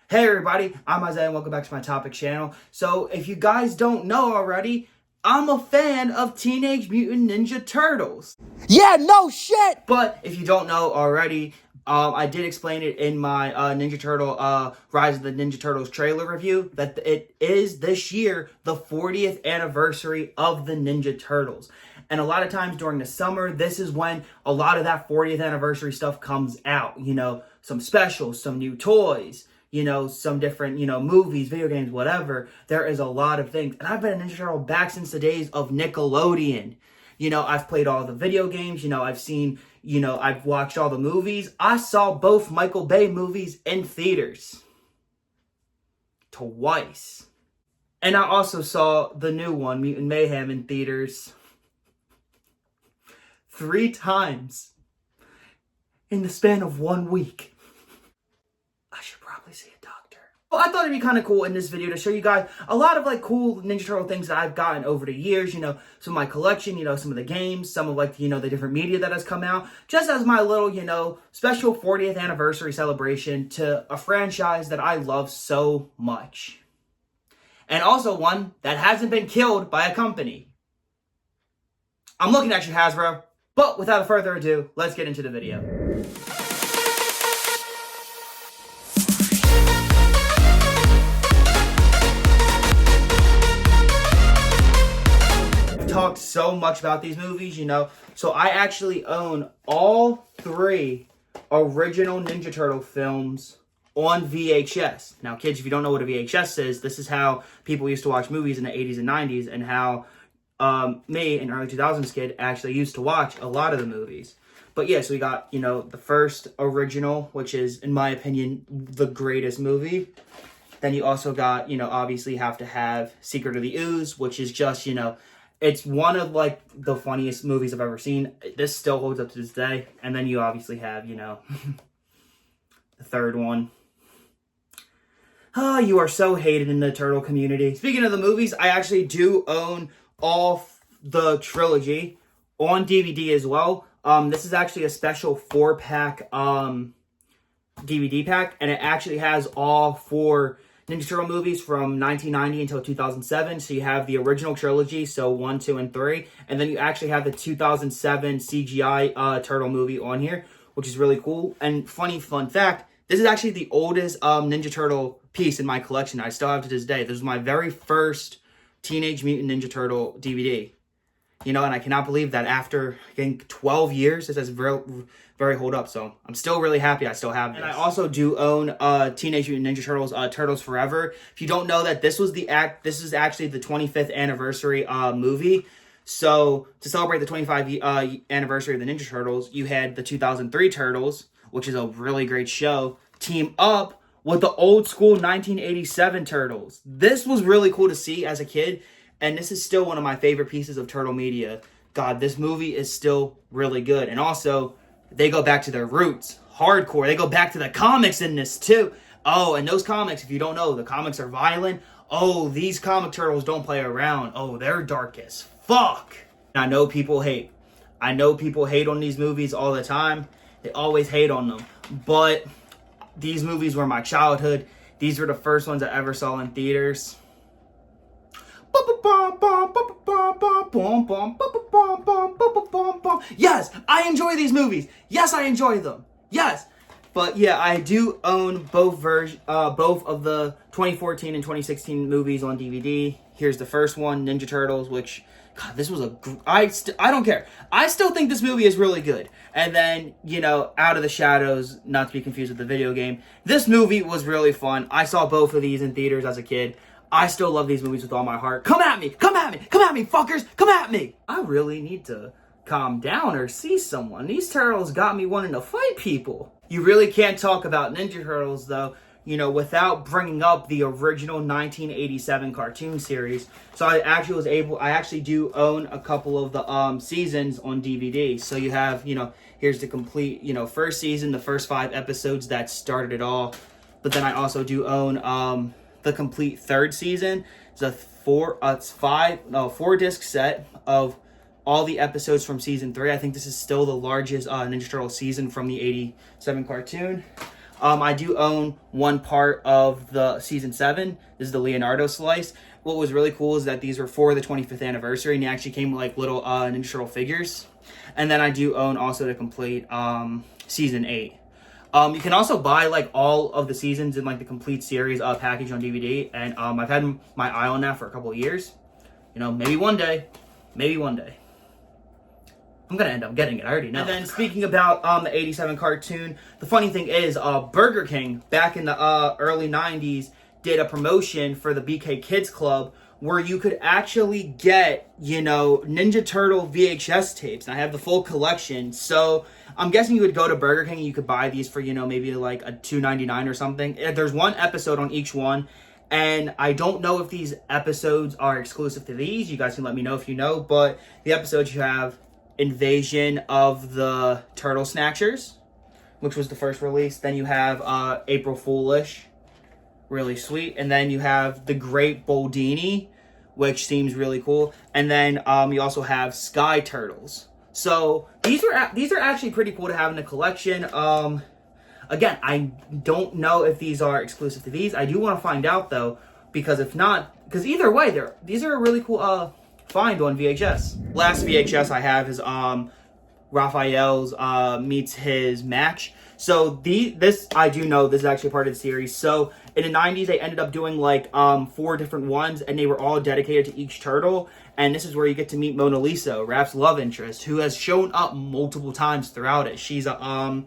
Hey everybody, I'm Isaiah and welcome back to my topic channel. So if you guys don't know already, I'm a fan of Teenage Mutant Ninja Turtles. Yeah, no shit! But if you don't know already, I did explain it in my Ninja Turtle Rise of the Ninja Turtles trailer review that it is this year the 40th anniversary of the Ninja Turtles. And a lot of times during the summer, this is when a lot of that 40th anniversary stuff comes out. You know, some specials, some new toys, you know, some different, movies, video games, whatever. There is a lot of things. And I've been a Ninja Turtle back since the days of Nickelodeon. You know, I've played all the video games. You know, I've seen, I've watched all the movies. I saw both Michael Bay movies in theaters. Twice. And I also saw the new one, Mutant Mayhem, in theaters 3 times in the span of 1 week. I should probably see a doctor. Well, I thought it'd be kind of cool in this video to show you guys a lot of like cool Ninja Turtle things that I've gotten over the years, some of my collection, some of the games, some of like, the different media that has come out, just as my little, special 40th anniversary celebration to a franchise that I love so much. And also one that hasn't been killed by a company. I'm looking at you, Hasbro. But without further ado, let's get into the video. I've talked so much about these movies, so I actually own all 3 original Ninja Turtle films on VHS. Now, kids, if you don't know what a VHS is, this is how people used to watch movies in the 80s and 90s and how me, an early 2000s kid, actually used to watch a lot of the movies. But yeah, so we got, the first original, which is, in my opinion, the greatest movie. Then you also got, obviously have to have Secret of the Ooze, which is just, it's one of, like, the funniest movies I've ever seen. This still holds up to this day. And then you obviously have, the third one. Oh, you are so hated in the turtle community. Speaking of the movies, I actually do own all the trilogy on DVD as well. This is actually a special 4-pack DVD pack, and it actually has all 4 Ninja Turtle movies from 1990 until 2007. So you have the original trilogy, so 1, 2, and 3, and then you actually have the 2007 CGI Turtle movie on here, which is really cool. And fun fact, this is actually the oldest Ninja Turtle piece in my collection. I still have to this day. This was my very first Teenage Mutant Ninja Turtle DVD. And I cannot believe that after, again, 12 years, this has very hold up. So I'm still really happy I still have this. And I also do own Teenage Mutant Ninja Turtles, Turtles Forever. If you don't know that, this is actually the 25th anniversary movie. So to celebrate the 25th anniversary of the Ninja Turtles, you had the 2003 Turtles, which is a really great show, team up with the old school 1987 Turtles. This was really cool to see as a kid, and this is still one of my favorite pieces of Turtle media. God, this movie is still really good. And also, they go back to their roots, hardcore. They go back to the comics in this too. Oh, and those comics, if you don't know, the comics are violent. Oh, these comic turtles don't play around. Oh, they're dark as fuck. And I know people hate. I know people hate on these movies all the time. They always hate on them. But these movies were my childhood. These were the first ones I ever saw in theaters. Yes, I enjoy these movies. Yes, I enjoy them. Yes. But yeah, I do own both of the 2014 and 2016 movies on DVD. Here's the first one, Ninja Turtles, which, God, this was I don't care. I still think this movie is really good. And then, Out of the Shadows, not to be confused with the video game. This movie was really fun. I saw both of these in theaters as a kid. I still love these movies with all my heart. Come at me! Come at me! Come at me, fuckers! Come at me! I really need to calm down or see someone. These turtles got me wanting to fight people. You really can't talk about Ninja Turtles, though, without bringing up the original 1987 cartoon series. So I actually do own a couple of the seasons on DVD. So you have, here's the complete, first season, the first 5 episodes that started it all. But then I also do own the complete 3rd season. It's a 4-disc set of all the episodes from season 3. I think this is still the largest Ninja Turtle season from the 87 cartoon. I do own one part of the season 7. This is the Leonardo slice. What was really cool is that these were for the 25th anniversary, and they actually came with like little Ninja Turtle figures. And then I do own also the complete season 8. You can also buy like all of the seasons in like the complete series package on DVD, and I've had my eye on that for a couple of years. You know, maybe one day. I'm gonna end up getting it. I already know. And then speaking about the 87 cartoon, the funny thing is, Burger King back in the early 90s did a promotion for the BK Kids Club where you could actually get, you know, Ninja Turtle VHS tapes. And I have the full collection. So I'm guessing you would go to Burger King and you could buy these for, you know, maybe like a $2.99 or something. There's one episode on each one. And I don't know if these episodes are exclusive to these. You guys can let me know if you know. But the episodes you have Invasion of the Turtle Snatchers, which was the first release. Then you have April Foolish, really sweet. And then you have The Great Boldini, which seems really cool. And then you also have Sky Turtles. So these are actually pretty cool to have in the collection. Again, I don't know if these are exclusive to these. I do want to find out though, because if not, because either way, these are a really cool find on VHS. Last VHS I have is Raphael's meets his match. So this I do know this is actually part of the series. So in the 90s they ended up doing like 4 different ones, and they were all dedicated to each turtle. And this is where you get to meet Mona Lisa, Raph's love interest, who has shown up multiple times throughout it. She's a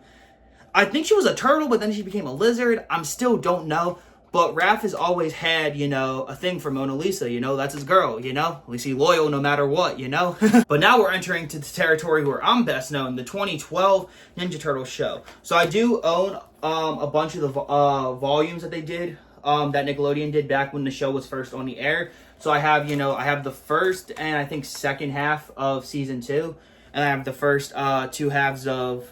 I think she was a turtle, but then she became a lizard. I still don't know. But Raph has always had, you know, a thing for Mona Lisa, you know, that's his girl, you know? At least he's loyal no matter what, you know? But now we're entering to the territory where I'm best known, the 2012 Ninja Turtle show. So I do own a bunch of the volumes that they did, that Nickelodeon did back when the show was first on the air. So I have, you know, I have the first and I think second half of season 2. And I have the first 2 halves of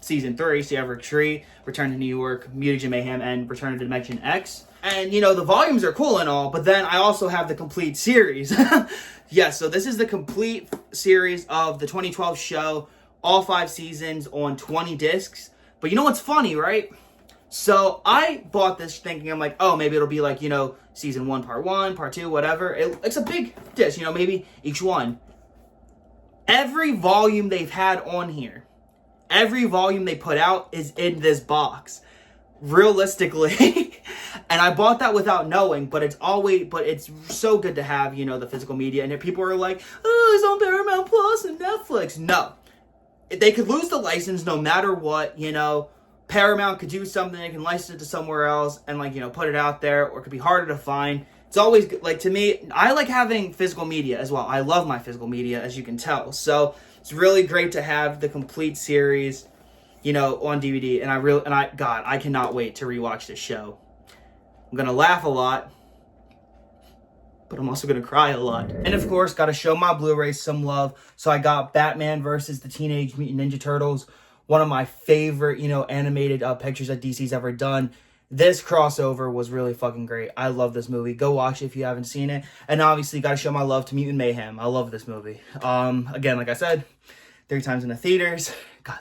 season 3. So you have Retreat, Return to New York, Mutagen Mayhem, and Return to Dimension X. And, you know, the volumes are cool and all, but then I also have the complete series. Yes, so this is the complete series of the 2012 show, all 5 seasons on 20 discs. But you know what's funny, right? So I bought this thinking, I'm like, oh, maybe it'll be like, you know, season 1, part 1, part 2, whatever. It's a big disc, you know, maybe each one. Every volume they've had on here, every volume they put out is in this box, realistically. And I bought that without knowing, but it's so good to have, you know, the physical media. And if people are like, oh, it's on Paramount Plus and Netflix. No, they could lose the license no matter what, you know. Paramount could do something, they can license it to somewhere else and, like, you know, put it out there, or it could be harder to find. It's always, like, to me, I like having physical media as well. I love my physical media, as you can tell. So it's really great to have the complete series, you know, on DVD. And God, I cannot wait to rewatch this show. I'm going to laugh a lot, but I'm also going to cry a lot. And of course, got to show my Blu-rays some love. So I got Batman versus the Teenage Mutant Ninja Turtles, one of my favorite, you know, animated pictures that DC's ever done. This crossover was really fucking great. I love this movie. Go watch it if you haven't seen it. And obviously, got to show my love to Mutant Mayhem. I love this movie. Again, like I said, 3 times in the theaters. God,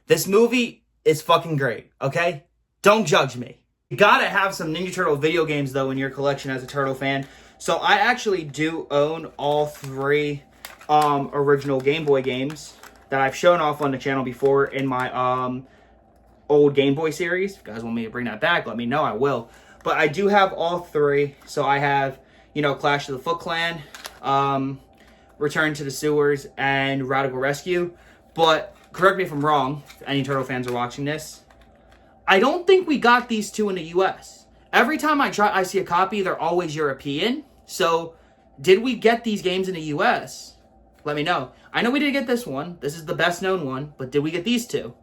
this movie is fucking great, okay? Don't judge me. You gotta have some Ninja Turtle video games, though, in your collection as a Turtle fan. So I actually do own all 3 original Game Boy games that I've shown off on the channel before in my old Game Boy series. If you guys want me to bring that back, let me know, I will. But I do have all 3. So I have, you know, Clash of the Foot Clan, Return to the Sewers, and Radical Rescue. But correct me if I'm wrong, if any Turtle fans are watching this, I don't think we got these 2 in the US. Every time I see a copy, they're always European. So did we get these games in the US? Let me know. I know we did get this one. This is the best known one. But did we get these 2?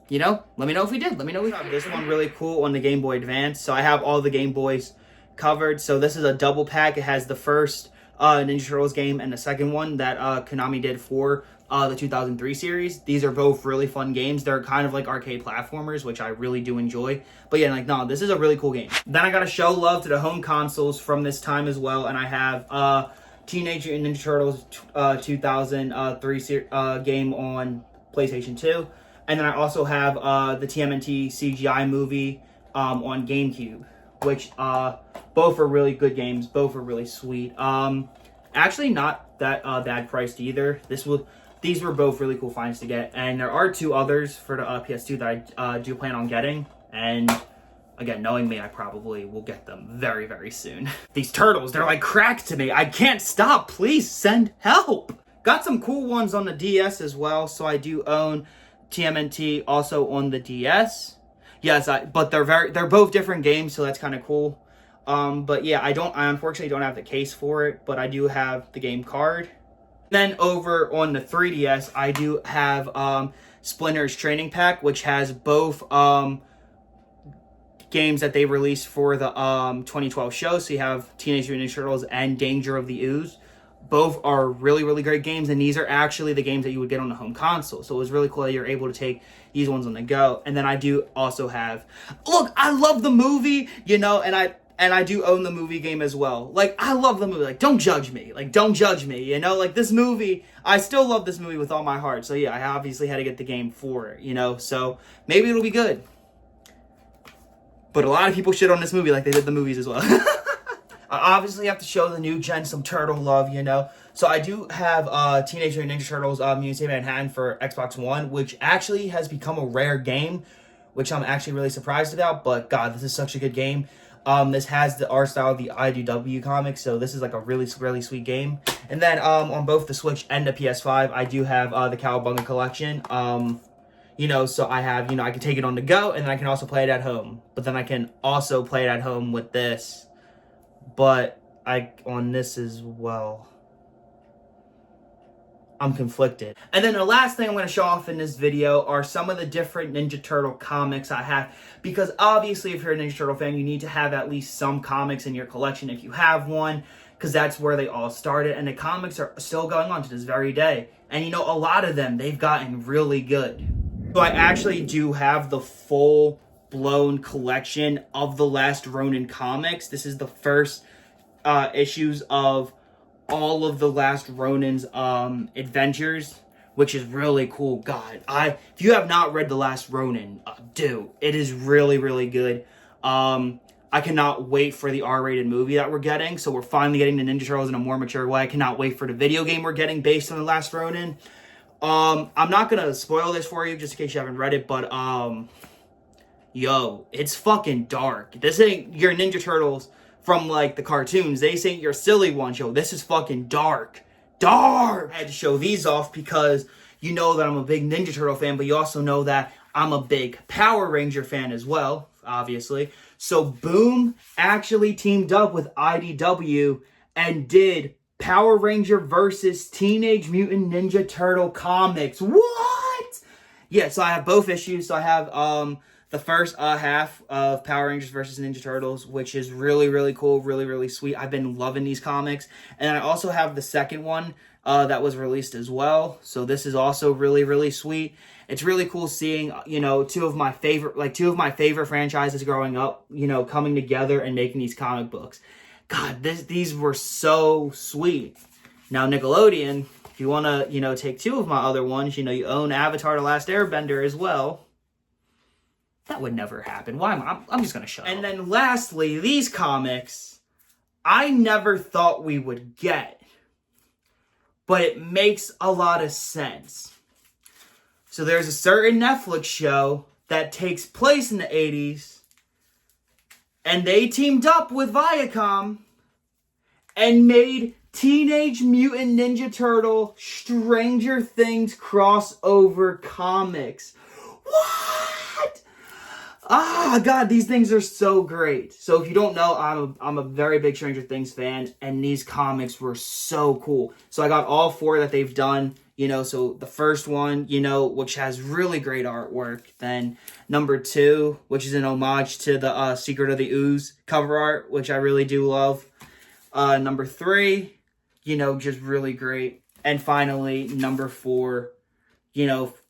You know, let me know if we did. Let me know if we did. This one really cool on the Game Boy Advance. So I have all the Game Boys covered. So this is a double pack. It has the first Ninja Turtles game and the second one that Konami did for the 2003 series. These are both really fun games. They're kind of like arcade platformers, which I really do enjoy. But yeah, like, no, this is a really cool game. Then I got to show love to the home consoles from this time as well. And I have Teenage Mutant Ninja Turtles 2003 game on PlayStation 2. And then I also have the TMNT CGI movie on GameCube, which both are really good games. Both are really sweet. Actually, not that bad priced either. These were both really cool finds to get. And there are 2 others for the PS2 that I do plan on getting. And again, knowing me, I probably will get them very, very soon. These turtles, they're like crack to me. I can't stop. Please send help. Got some cool ones on the DS as well. So I do own TMNT also on the DS. Yes, but they're both different games, so that's kind of cool. But yeah, I unfortunately don't have the case for it, but I do have the game card. Then over on the 3DS, I do have Splinter's Training Pack, which has both games that they released for the 2012 show. So you have Teenage Mutant Ninja Turtles and Danger of the Ooze. Both are really, really great games, and these are actually the games that you would get on the home console. So it was really cool that you're able to take these ones on the go. And then I do also have, look, I love the movie, and I do own the movie game as well. Like, I love the movie. Like, don't judge me. Like, this movie, I still love this movie with all my heart. So yeah, I obviously had to get the game for it, so maybe it'll be good. But a lot of people shit on this movie like they did the movies as well. I obviously have to show the new gen some turtle love, So I do have Teenage Mutant Ninja Turtles Mutant Manhattan for Xbox One, which actually has become a rare game, which I'm actually really surprised about. But God, this is such a good game. This has the art style of the IDW comics, so this is like a really, really sweet game. And then on both the Switch and the PS5, I do have the Cowabunga collection. So I have, I can take it on the go, and then I can also play it at home. But then I can also play it at home with this. But on this as well. I'm conflicted. And then the last thing I'm going to show off in this video are some of the different Ninja Turtle comics I have. Because obviously, if you're a Ninja Turtle fan, you need to have at least some comics in your collection if you have one. Because that's where they all started. And the comics are still going on to this very day. And a lot of them, they've gotten really good. So I actually do have the full-blown collection of the Last Ronin comics. This is the first issues of all of the Last Ronin's adventures, which is really cool. God, if you have not read The Last Ronin, do. It is really, really good. I cannot wait for the R-rated movie that we're getting. So we're finally getting the Ninja Turtles in a more mature way. I cannot wait for the video game we're getting based on The Last Ronin. I'm not gonna spoil this for you just in case you haven't read it, but it's fucking dark. This ain't your Ninja Turtles from like the cartoons. They ain't your silly ones, this is fucking dark. I had to show these off because you know that I'm a big Ninja Turtle fan, but you also know that I'm a big Power Ranger fan as well, obviously. So Boom actually teamed up with IDW and did Power Ranger versus Teenage Mutant Ninja Turtle comics. What? Yeah, so I have both issues. So I have the first half of Power Rangers versus Ninja Turtles, which is really, really cool, really, really sweet. I've been loving these comics. And I also have the second one that was released as well. So this is also really, really sweet. It's really cool seeing, two of my favorite franchises growing up, coming together and making these comic books. God, these were so sweet. Now, Nickelodeon, if you want to, take 2 of my other ones, you own Avatar The Last Airbender as well. That would never happen. Why am I'm just going to shut up. And then lastly, these comics, I never thought we would get. But it makes a lot of sense. So there's a certain Netflix show that takes place in the 80s. And they teamed up with Viacom and made Teenage Mutant Ninja Turtle Stranger Things crossover comics. What? God, these things are so great. So if you don't know, I'm a very big Stranger Things fan, and these comics were so cool. So I got all 4 that they've done. So the first one, which has really great artwork. Then number 2, which is an homage to the Secret of the Ooze cover art, which I really do love. Number 3, just really great. And finally, number 4,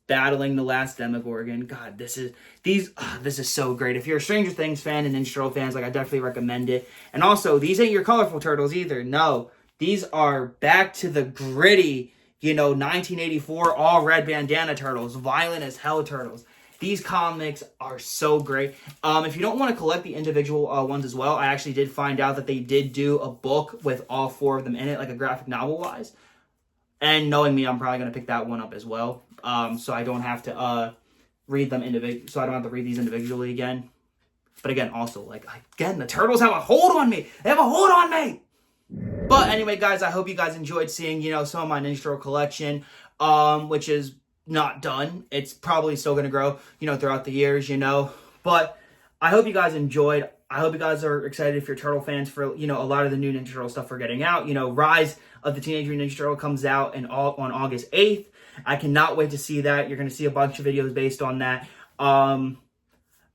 battling the last Demogorgon. God, this is so great. If you're a Stranger Things fan and Ninja Turtle fans, I definitely recommend it. And also, these ain't your colorful turtles either. No, these are back to the gritty, you know, 1984 all red bandana turtles, violent as hell turtles. These comics are so great. If you don't want to collect the individual ones as well, I actually did find out that they did do a book with all 4 of them in it, like a graphic novel wise. And knowing me, I'm probably going to pick that one up as well. So I don't have to read them so I don't have to read these individually again. But again, also, like, again, the turtles have a hold on me. They have a hold on me. But anyway, guys, I hope you guys enjoyed seeing, you know, some of my Ninja Turtle collection, which is not done. It's probably still going to grow, you know, throughout the years, you know. But I hope you guys enjoyed. I hope you guys are excited if you're Turtle fans for, you know, a lot of the new Ninja Turtle stuff we're getting out. You know, Rise of the Teenage Mutant Ninja Turtle comes out on August 8th. I cannot wait to see that. You're going to see a bunch of videos based on that.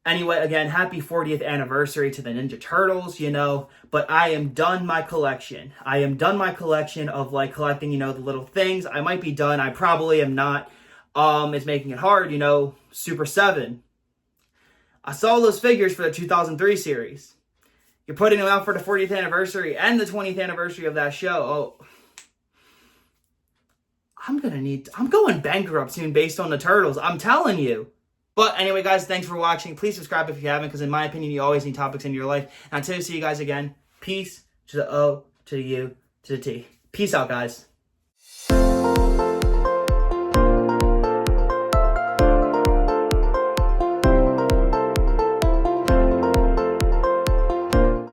Anyway, again, happy 40th anniversary to the Ninja Turtles, you know, but I am done my collection. I am done my collection of, like, collecting, you know, the little things. I might be done. I probably am not. It's making it hard, you know. Super 7. I saw those figures for the 2003 series. You're putting them out for the 40th anniversary and the 20th anniversary of that show. Oh, I'm going bankrupt soon based on the Turtles. I'm telling you. But anyway, guys, thanks for watching. Please subscribe if you haven't, because in my opinion, you always need topics in your life. And until I see you guys again, peace to the O, to the U, to the T. Peace out, guys.